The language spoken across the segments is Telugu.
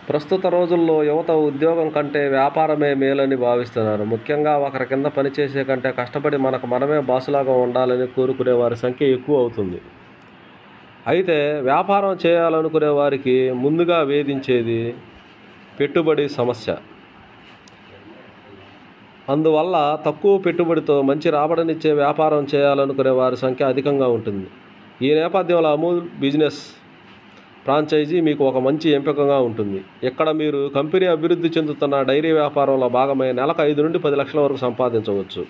ప్రస్తుత రోజుల్లో యువత ఉద్యోగం కంటే వ్యాపారమే మేలని భావిస్తున్నారు. ముఖ్యంగా ఒకరి కింద పనిచేసే కంటే కష్టపడి మనకు మనమే బాసులాగా ఉండాలని కోరుకునే వారి సంఖ్య ఎక్కువ అవుతుంది. అయితే వ్యాపారం చేయాలనుకునే వారికి ముందుగా వేధించేది పెట్టుబడి సమస్య. అందువల్ల తక్కువ పెట్టుబడితో మంచి రాబడినిచ్చే వ్యాపారం చేయాలనుకునే వారి సంఖ్య అధికంగా ఉంటుంది. ఈ నేపథ్యంలో అమూల్ బిజినెస్ ఫ్రాంచైజీ మీకు ఒక మంచి ఎంపికగా ఉంటుంది. ఇక్కడ మీరు కంపెనీ అభివృద్ధి చెందుతున్న డైరీ వ్యాపారంలో భాగమై నెలకు 5 నుండి 10 లక్షల వరకు సంపాదించవచ్చు.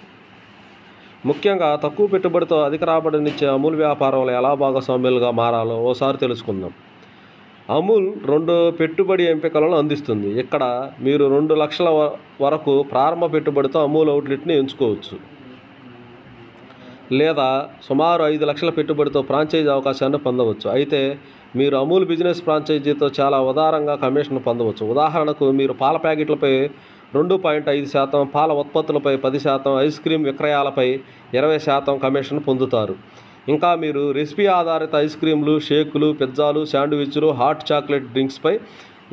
ముఖ్యంగా తక్కువ పెట్టుబడితో అధిక రాబడినిచ్చే అమూల్ వ్యాపారంలో ఎలా భాగస్వామ్యులుగా మారాలో ఓసారి తెలుసుకుందాం. అమూల్ 2 పెట్టుబడి ఎంపికలను అందిస్తుంది. ఇక్కడ మీరు 2 లక్షల వరకు ప్రారంభ పెట్టుబడితో అమూల్ అవుట్లెట్ని ఎంచుకోవచ్చు. లేదా సుమారు 5 లక్షల పెట్టుబడితో ఫ్రాంచైజీ అవకాశాన్ని పొందవచ్చు. అయితే మీరు అమూల్ బిజినెస్ ఫ్రాంచైజీతో చాలా ఉదారంగా కమిషన్ పొందవచ్చు. ఉదాహరణకు మీరు పాల ప్యాకెట్లపై 2.5%, పాల ఉత్పత్తులపై 10%, ఐస్ క్రీమ్ విక్రయాలపై 20% కమిషన్ పొందుతారు. ఇంకా మీరు రెసిపీ ఆధారిత ఐస్ క్రీమ్లు, షేకులు, పిజ్జాలు, శాండ్విచ్లు, హాట్ చాక్లెట్ డ్రింక్స్పై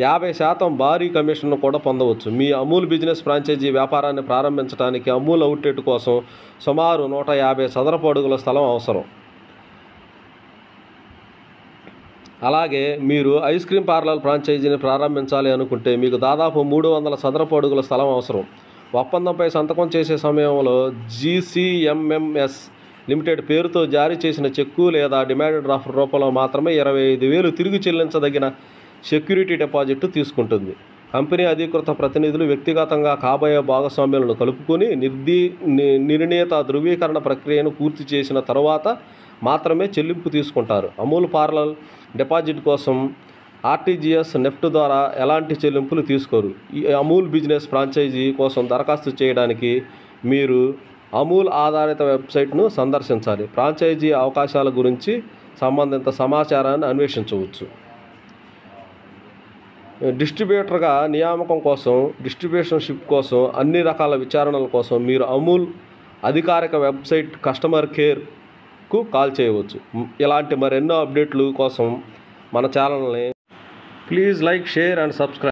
50% భారీ కమిషన్ను కూడా పొందవచ్చు. మీ అమూల్ బిజినెస్ ఫ్రాంచైజీ వ్యాపారాన్ని ప్రారంభించడానికి అమూల్ అవుట్లెట్ కోసం సుమారు 150 చదరపు అడుగుల స్థలం అవసరం. అలాగే మీరు ఐస్ క్రీమ్ పార్లర్ ఫ్రాంచైజీని ప్రారంభించాలి అనుకుంటే మీకు దాదాపు 300 చదరపు అడుగుల స్థలం అవసరం. ఒప్పందంపై సంతకం చేసే సమయంలో GCMMS లిమిటెడ్ పేరుతో జారీ చేసిన చెక్కు లేదా డిమాండ్ డ్రాఫ్ట్ రూపంలో మాత్రమే 25,000 తిరిగి చెల్లించదగిన సెక్యూరిటీ డిపాజిట్ తీసుకుంటుంది. కంపెనీ అధికృత ప్రతినిధులు వ్యక్తిగతంగా కాబోయే భాగస్వామ్యాలను కలుపుకొని నిర్ణీత ధృవీకరణ ప్రక్రియను పూర్తి చేసిన తరువాత మాత్రమే చెల్లింపు తీసుకుంటారు. అమూల్ పార్లర్ డిపాజిట్ కోసం RTGS, నెఫ్ట్ ద్వారా ఎలాంటి చెల్లింపులు తీసుకోరు. ఈ అమూల్ బిజినెస్ ఫ్రాంచైజీ కోసం దరఖాస్తు చేయడానికి మీరు అమూల్ ఆధారిత వెబ్సైట్ను సందర్శించాలి. ఫ్రాంచైజీ అవకాశాల గురించి సంబంధిత సమాచారాన్ని అన్వేషించవచ్చు. డిస్ట్రిబ్యూటర్గా నియామకం కోసం, డిస్ట్రిబ్యూషన్షిప్ కోసం, అన్ని రకాల విచారణల కోసం మీరు అమూల్ అధికారిక వెబ్సైట్ కస్టమర్ కేర్కు కాల్ చేయవచ్చు. ఇలాంటి మరెన్నో అప్డేట్లు కోసం మన ఛానల్ని please like, share and subscribe.